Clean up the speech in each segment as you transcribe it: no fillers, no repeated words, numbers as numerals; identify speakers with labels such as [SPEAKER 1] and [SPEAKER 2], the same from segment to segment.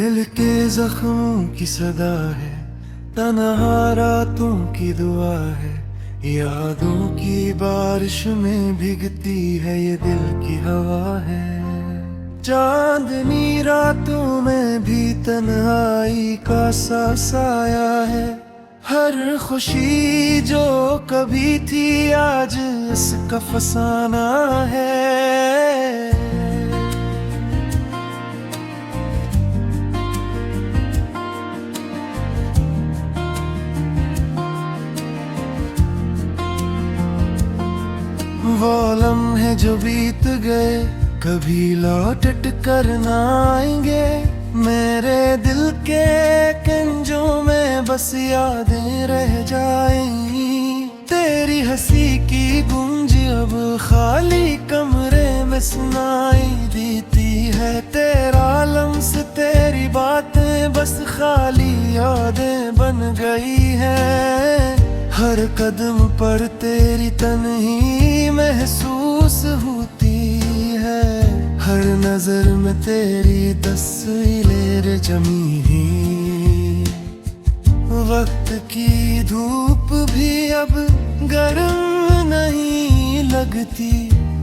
[SPEAKER 1] दिल के जख्मों की सदा है, तन्हा रातों की दुआ है, यादों की बारिश में भीगती है ये दिल की हवा है। चांदनी रातों में भी तन्हाई का सा साया है, हर खुशी जो कभी थी आज इसका फसाना है। वो लम्हे जो बीत गए कभी लौट कर ना आएंगे, मेरे दिल के कंजों में बस यादें रह जाएंगी। तेरी हंसी की गूंज अब खाली कमरे में सुनाई देती है, तेरा लम्स तेरी बातें बस खाली यादें बन गई है। हर कदम पर तेरी तन्ही महसूस होती है, हर नजर में तेरी तस्वीर जमी है। वक्त की धूप भी अब गर्म नहीं लगती,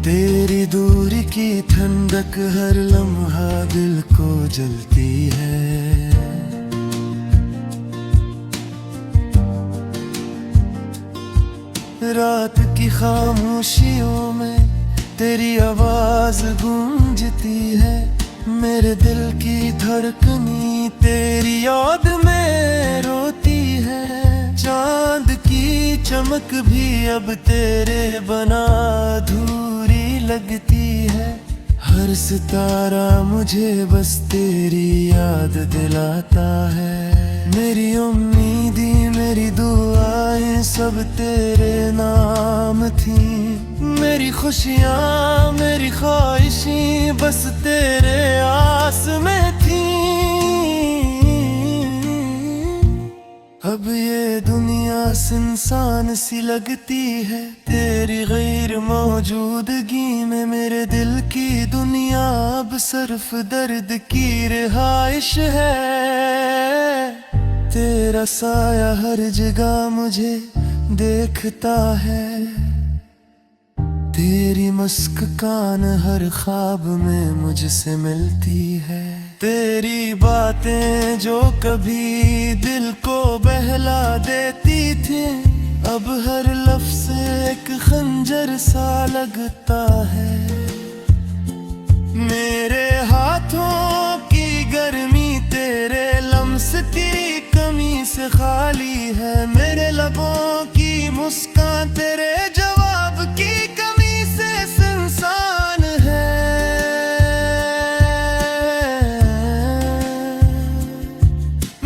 [SPEAKER 1] तेरी दूरी की ठंडक हर लम्हा दिल को जलती है। रात की खामोशियों में तेरी आवाज गूंजती है, मेरे दिल की धड़कनी तेरी याद में रोती है। चांद की चमक भी अब तेरे बना अधूरी लगती है, हर सितारा मुझे बस तेरी याद दिलाता है। मेरी उम्मीदें मेरी दुआएं सब तेरे नाम थी, मेरी खुशियाँ मेरी ख्वाहिशें बस तेरे आस में थी। अब ये दुनिया सुनसान सी लगती है, तेरी गैर मौजूदगी में मेरे दिल की दुनिया अब सिर्फ दर्द की रिहाइश है। तेरा साया हर जगह मुझे देखता है, तेरी मुस्कान हर ख्वाब में मुझसे मिलती है। तेरी बातें जो कभी दिल को बहला देती थी, अब हर लफ्ज़ एक खंजर सा लगता है। मेरे हाथों की गर्मी तेरे लम्स तेरी कमी से खाली है, मेरे लबों की मुस्कान तेरे जवाब की कमी से सुनसान है।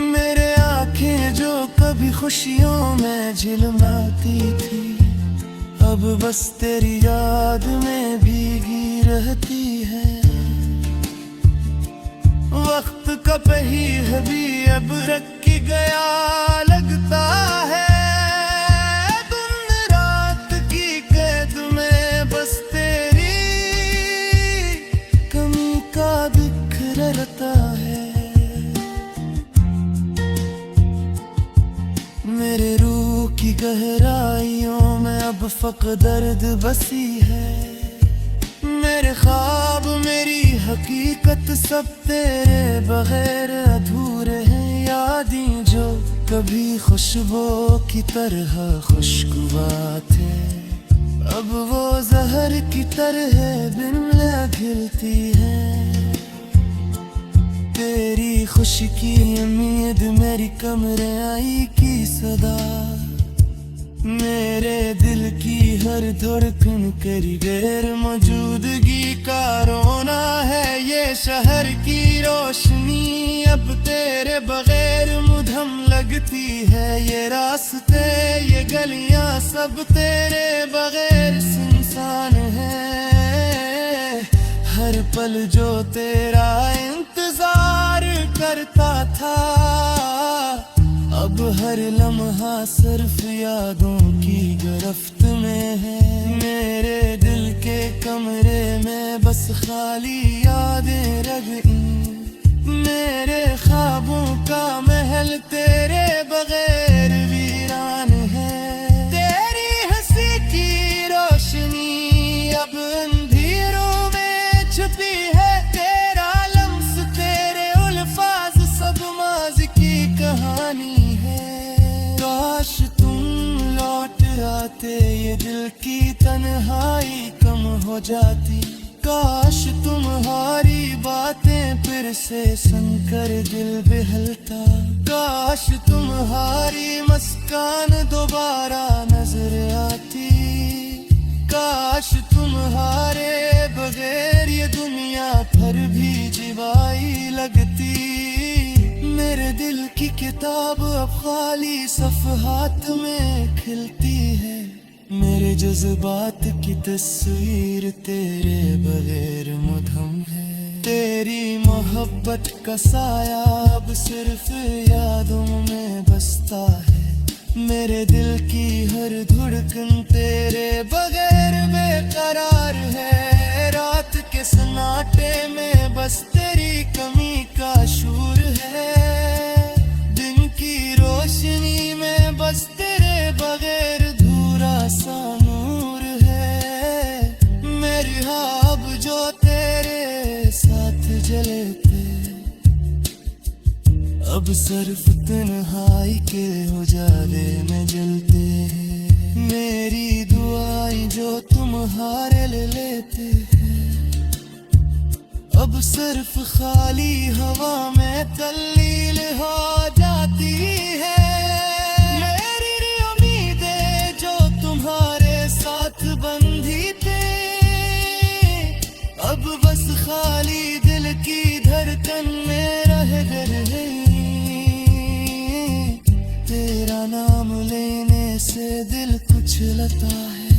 [SPEAKER 1] मेरे आंखें जो कभी खुशियों में झिलमिलाती थी, अब बस तेरी याद में भीगी रहती है। वक्त का पहिया भी अब रख के गया लगता है, दिन रात की कैद में बस तेरी कमी का बिखरता है। मेरे रूह की गहराइयों में अब फ़क़्र दर्द बसी है, मेरे ख्वाब मेरी हकीकत सब तेरे बगैर अधूरे हैं। यादें जो कभी खुशबू की तरह खुशबू थे, अब वो जहर की तरह बिन घिलती है। तेरी खुशी की उम्मीद मेरी कमरे आई की सदा, मेरे दिल की हर धड़कन करी गैर मौजूदगी का रोना है। ये शहर की रोशनी अब तेरे बगैर मुधम लगती है, ये रास्ते ये गलियां सब तेरे बगैर सुनसान है। हर पल जो तेरा इंतजार करता था, अब हर लम्हा सिर्फ यादों की गिरफ्त में है। मेरे दिल के कमरे में बस खाली यादें रह गईं, मेरे ख्वाबों का महल तेरे बगैर वीरान है। तेरी हंसी की रोशनी अब अंधेरों में छुपी है। तेरा लम्स तेरे उल्फाज सब माज की कहानी है। काश तुम लौट आते ये दिल की तन्हाई कम हो जाती। काश तुम्हारी बातें फिर से सुनकर दिल बहलता। काश तुम्हारी मुस्कान दोबारा नजर आती। काश तुम्हारे बगैर ये दुनिया पर भी जिवाई लगती। मेरे दिल की किताब अब खाली सफ़हात में खिलती है। मेरे जज्बात की तस्वीर तेरे बगैर मुधम है। तेरी मोहब्बत का साया अब सिर्फ यादों में बसता है। मेरे दिल की हर धड़कन तेरे बगैर बेकरार है। रात के सन्नाटे में बस तेरी कमी का शूर है। दिन की रोशनी में बस तेरे बगैर धूरा सा नूर है। मेरे ख्वाब जो तेरे साथ जले थे अब सिर्फ तन्हाई के उजाले में जलते हैं। मेरी दुआएं जो तुम्हारे लिए लेते हैं अब सिर्फ खाली हवा में तल्लील हो जाती है। मेरी उम्मीदें जो तुम्हारे साथ बंधी थे अब बस खाली दिल की धड़कन में रह गई। तेरा नाम लेने से दिल कुछ लता है।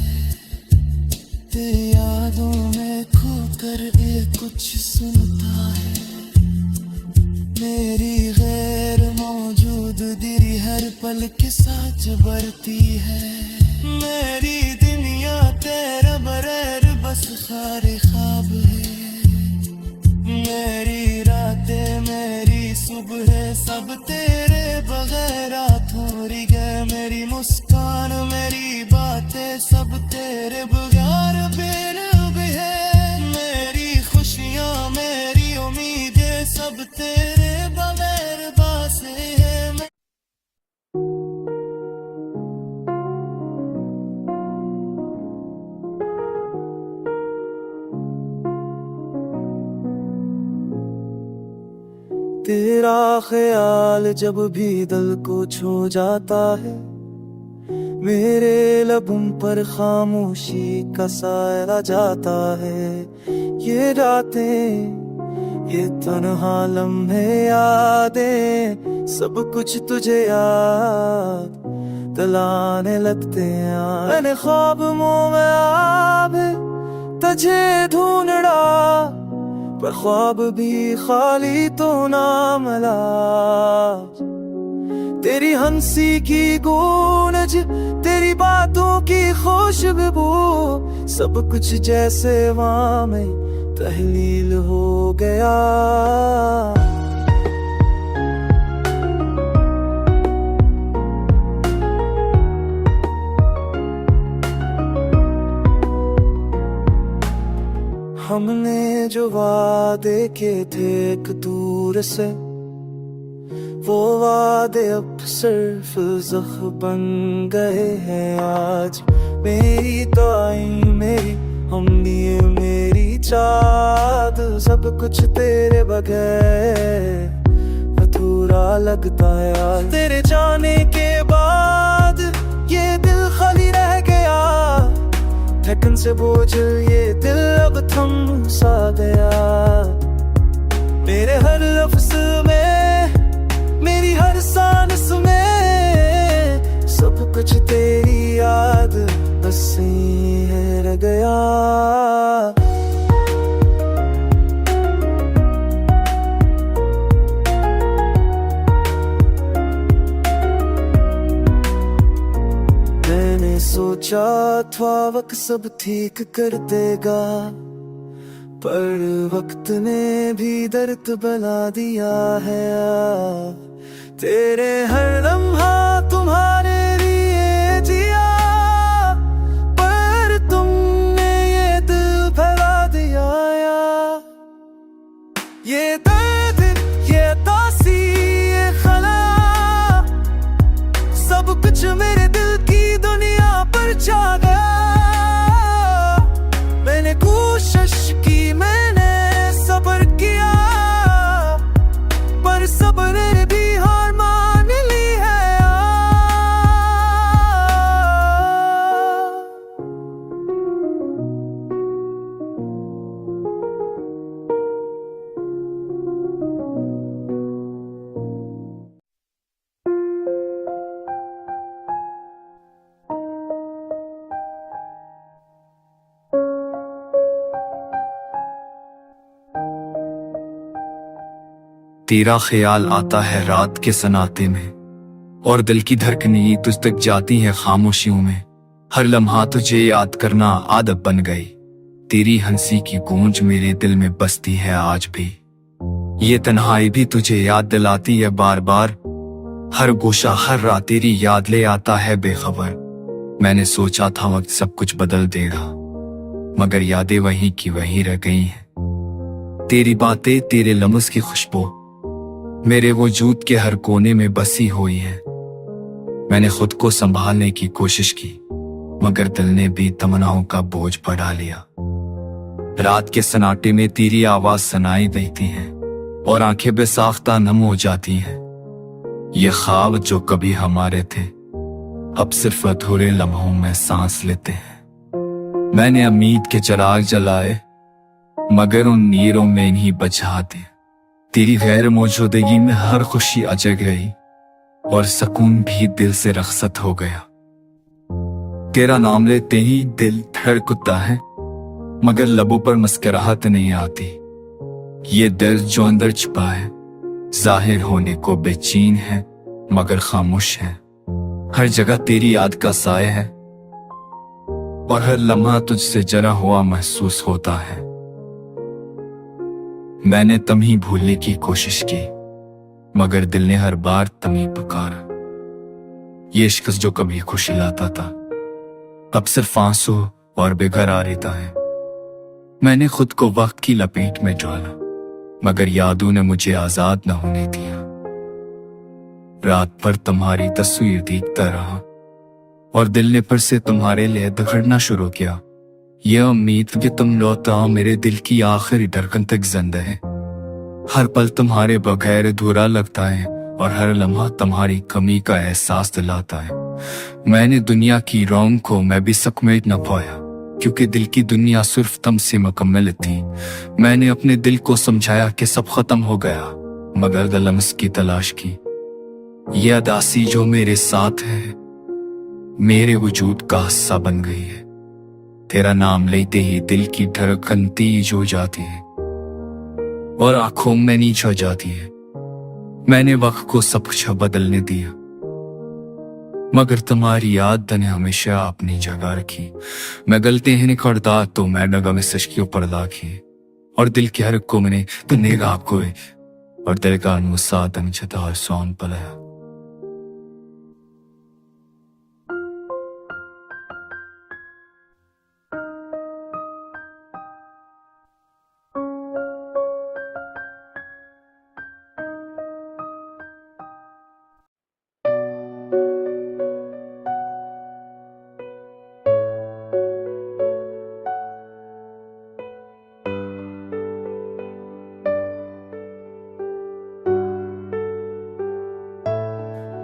[SPEAKER 1] तेरी यादों में खोकर ये कुछ सुनता है। मेरी गैर मौजूद दिल हर पल के साथ बढ़ती है। मेरी दुनिया तेरा बगैर बस खारे ख्वाब है। मेरी रातें मेरी सुबह सब तेरे बगैर थोड़ी गए। मेरी मुस्कान मेरी बातें सब तेरे बगैर बेरब है। मेरी खुशियाँ मेरी उम्मीदें सब तेरे बगैर बासे है। तेरा ख्याल जब भी दिल को छू जाता है मेरे लबों पर खामोशी का साया जाता है। ये रातें ये तन्हा लम्हे यादें सब कुछ तुझे याद दिलाने लगते हैं। मैंने ख्वाब में आब तुझे ढूंढा पर ख्वाब भी खाली तो ना मिला। तेरी हंसी की गूंज तेरी बातों की खुशबू सब कुछ जैसे वहाँ में तहलील हो गया। हमने जो वादे किए थे एक दूर से वो वादे अब सिर्फ ज़ख्म बन गए हैं। आज मेरी दुआएं मेरी उम्मीद मेरी चाहत सब कुछ तेरे बगैर अधूरा लगता है। आज तेरे जाने के बाद ये दिल खाली रह गया। धड़कन से बोझ ये दिल अब थम सा गया। मेरे हर लफ्ज़ में मेरी हर सांस में सब कुछ तेरी याद बस यहीं है रह गया। मैंने सोचा था वक्त सब ठीक कर देगा पर वक्त ने भी दर्द बना दिया है। तेरे हर लम्हा तुम्हारे लिए जिया, पर तुमने ये दिल फैला दिया। ये दर्द, ये दासी, ये खला, सब कुछ मेरे दिल की दुनिया पर छा गया। मैंने कोशिश की, मैंने सब्र किया, पर सब्र ने भी हार मान ली है।
[SPEAKER 2] तेरा ख्याल आता है रात के सन्नाटे में, और दिल की धड़कनें तुझ तक जाती है खामोशियों में। हर लम्हा तुझे याद करना आदत बन गई। तेरी हंसी की गूंज मेरे दिल में बसती है आज भी। ये तन्हाई भी तुझे याद दिलाती है बार बार। हर गोशा हर रात तेरी याद ले आता है बेखबर। मैंने सोचा था वक्त सब कुछ बदल देगा, मगर यादें वहीं की वहीं रह गई हैं। तेरी बातें, तेरे लम्हों की खुशबू मेरे वजूद के हर कोने में बसी हुई है। मैंने खुद को संभालने की कोशिश की, मगर दिल ने भी तमन्नाओं का बोझ बढ़ा लिया। रात के सन्नाटे में तेरी आवाज सुनाई देती है, और आंखें बेसाख्ता नम हो जाती हैं। ये ख्वाब जो कभी हमारे थे, अब सिर्फ अधूरे लम्हों में सांस लेते हैं। मैंने उम्मीद के चिराग जलाए, मगर उन नीरों में नहीं बुझाते। तेरी गैर मौजूदगी में हर खुशी अजग गई, और सुकून भी दिल से रखसत हो गया। तेरा नाम लेते ही दिल धड़कता है, मगर लबों पर मुस्कुराहट नहीं आती। ये दिल जो अंदर छुपा है, जाहिर होने को बेचैन है, मगर खामोश है। हर जगह तेरी याद का साया है, और हर लम्हा तुझसे जरा हुआ महसूस होता है। मैंने तुम्हें भूलने की कोशिश की, मगर दिल ने हर बार तुम्हें पुकारा। ये इश्क जो कभी खुशी लाता था, अब सिर्फ आंसू और बेकरार रहता है। मैंने खुद को वक्त की लपेट में डाला, मगर यादों ने मुझे आजाद न होने दिया। रात भर तुम्हारी तस्वीर देखता रहा, और दिल ने फिर से तुम्हारे लिए दौड़ना शुरू किया। ये उम्मीद कि तुम लौट आओ मेरे दिल की आखिरी धड़कन तक जिंदा है। हर पल तुम्हारे बगैर अधूरा लगता है, और हर लम्हा तुम्हारी कमी का एहसास दिलाता है। मैंने दुनिया की रौनक को मैं भी समेट न पाया, क्योंकि दिल की दुनिया सिर्फ तुमसे मुकम्मल थी। मैंने अपने दिल को समझाया कि सब खत्म हो गया, मगर लम्स की तलाश की। ये अदासी जो मेरे साथ है, मेरे वजूद का हिस्सा बन गई है। तेरा नाम लेते ही दिल की धड़कन तेज हो जाती है, और आंखों में नीच हो जाती है। मैंने वक्त को सब कुछ बदलने दिया, मगर तुम्हारी याद ने हमेशा अपनी जगह रखी। मैं गलती नहीं करता तो मैं नगा में सच के ऊपर लाखी, और दिल के हर को मैंने तो नेगा को, और दिल का अनुसादन छता सोन पलाया।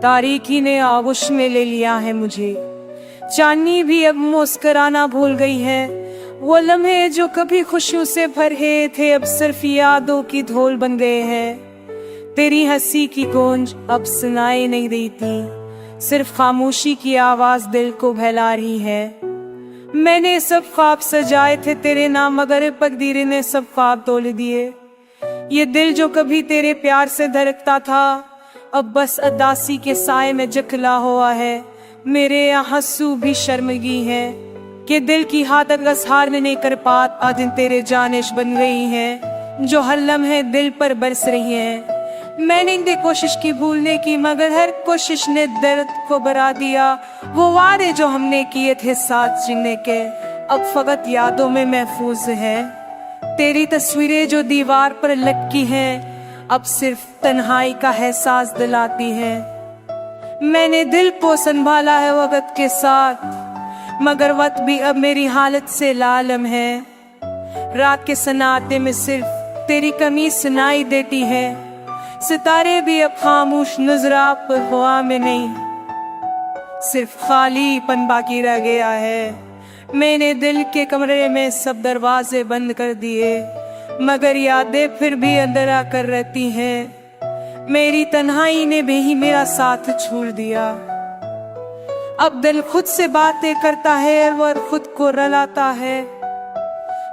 [SPEAKER 3] तारीकी ने आगोश में ले लिया है मुझे, चांदनी भी अब मुस्कुराना भूल गई है। वो लम्हे जो कभी खुशियों से भरे थे, अब सिर्फ यादों की धूल बन गए हैं। तेरी हंसी की गूंज अब सुनाई नहीं देती, सिर्फ खामोशी की आवाज दिल को बहला रही है। मैंने सब ख्वाब सजाए थे तेरे नाम, मगर तकदीर ने सब ख्वाब तोड़ दिए। ये दिल जो कभी तेरे प्यार से धड़कता था, अब बस अदासी के साए में जकला हुआ है। मेरे आंसू भी शर्मगी हैं कि दिल की हादत हार नहीं कर पात आदिन तेरे जानिश बन गई है, जो हर लम्हे दिल पर बरस रही है। मैंने इतनी कोशिश की भूलने की, मगर हर कोशिश ने दर्द को बढ़ा दिया। वो वादे जो हमने किए थे साथ जीने के, अब फकत यादों में महफूज है। तेरी तस्वीरें जो दीवार पर लटकी हैं, अब सिर्फ तन्हाई का एहसास दिलाती है। मैंने दिल को संभाला है वक्त के साथ, मगर वक्त भी अब मेरी हालत से लालम है। रात के सन्नाटे में सिर्फ तेरी कमी सुनाई देती है। सितारे भी अब खामोश नजरा पर हवा में नहीं, सिर्फ खालीपन बाकी रह गया है। मैंने दिल के कमरे में सब दरवाजे बंद कर दिए, मगर यादें फिर भी अंदर आकर रहती हैं। मेरी तन्हाई ने भी ही मेरा साथ छोड़ दिया। अब दिल खुद से बातें करता है और खुद को रुलाता है।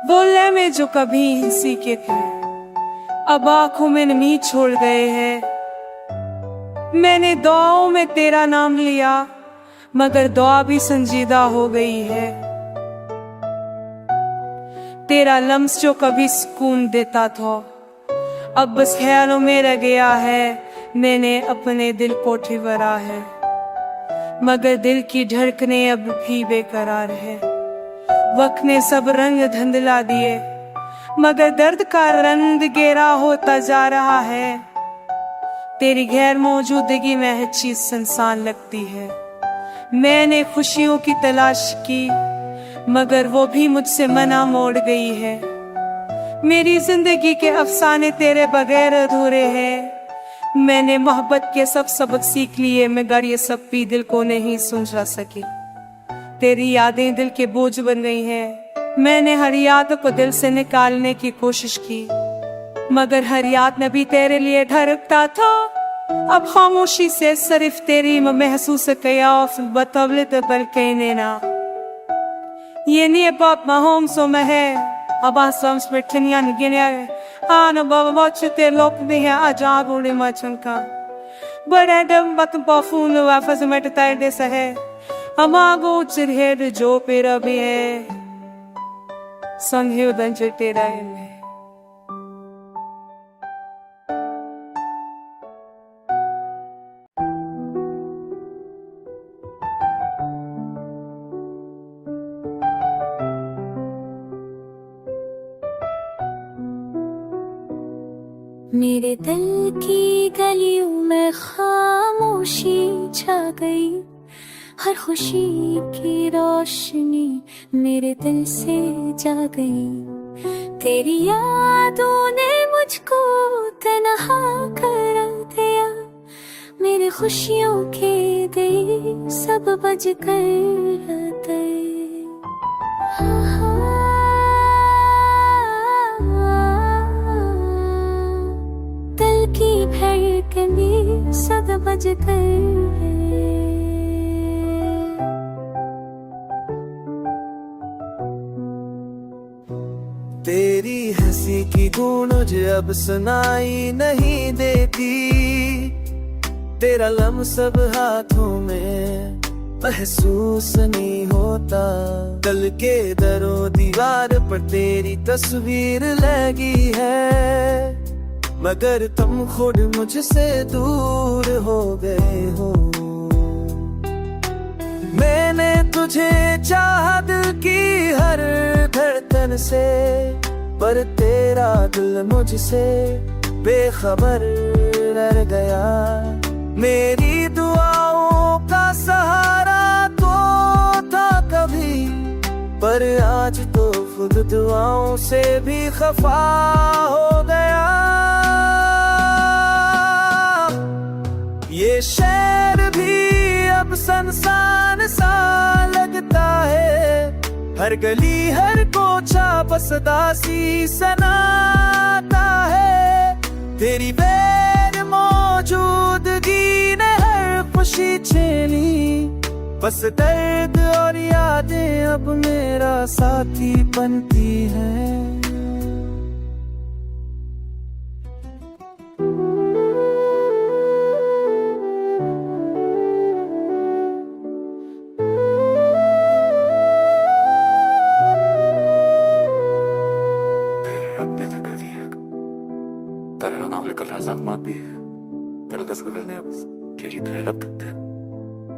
[SPEAKER 3] बोलने में जो कभी हंसी के थे, अब आंखों में नमी छोड़ गए हैं। मैंने दुआओं में तेरा नाम लिया, मगर दुआ भी संजीदा हो गई है। तेरा लम्स जो कभी सुकून देता था, अब बस ख्यालों में रह गया है। मैंने अपने दिल को ठिवरा है, मगर दिल की धड़कनें अब भी बेकरार है। वक्त ने सब रंग धुंधला दिए, मगर दर्द का रंग गहरा होता जा रहा है। तेरी गैर मौजूदगी में हर चीज सुनसान लगती है। मैंने खुशियों की तलाश की, मगर वो भी मुझसे मना मोड़ गई है। मेरी जिंदगी के अफसाने तेरे बगैर अधूरे हैं। मैंने मोहब्बत के सब सबक सीख लिए, मगर ये सब भी दिल को नहीं सुलझा सकी। तेरी यादें दिल के बोझ बन गई हैं। मैंने हर याद को दिल से निकालने की कोशिश की, मगर हर याद में भी तेरे लिए धड़कता था। अब खामोशी से सिर्फ तेरी महसूस किया बतौले तो बल कहने ना। ये नहीं बाप mahom so mehe abasam spirtinian gine ana baba chute lok de hai ajab ule machan ka bada dam bat bafun wafas met tai de sahe amago chirhed jo pera bhi hai sanghe udan chite rahe
[SPEAKER 4] मेरे दिल की गलियों में खामोशी छा गई। हर खुशी की रोशनी मेरे दिल से जा गई। तेरी यादों ने मुझको तन्हा कर दिया। मेरी खुशियों के दिए सब बज कर गए। की धड़कनें सब बज गए।
[SPEAKER 1] तेरी हंसी की गूंज मुझे अब सुनाई नहीं देती। तेरा लम्स अब हाथों में महसूस नहीं होता। दिल के दरो दीवार पर तेरी तस्वीर लगी है, मगर तुम खुद मुझसे दूर हो गए हो। मैंने तुझे चाहा दिल की हर धड़कन से, पर तेरा दिल मुझसे बेखबर रह गया। मेरी दुआओं का सहारा तो था कभी, पर आज तो खुद दुआओं से भी खफा हो गया। ये शहर भी अब सुनसान सा लगता है। हर गली हर कोचा बस दासी सनाता है। तेरी गैर मौजूदगी ने हर खुशी छीनी। बस दर्द और यादें अब मेरा साथी बनती हैं।
[SPEAKER 2] 때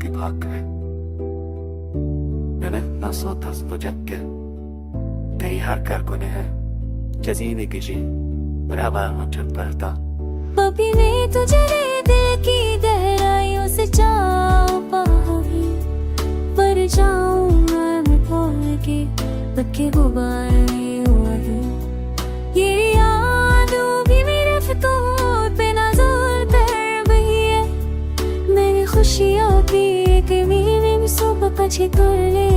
[SPEAKER 2] की भाग है मैंने ना सोता तो जग के तेरी हर कर गुने है जजीने की जी बराबर मुझे पड़ता
[SPEAKER 4] कभी मैं तुझे दिल की गहराइयों से चाह पाऊंगी पर जाऊंगा मैं खोल के लगे गुबार में हुआ है ये यादों भी मेरे फ़ितूर पे नजर कर रही है मेरी खुशियों की एक मीने में सुबह पछी कर ले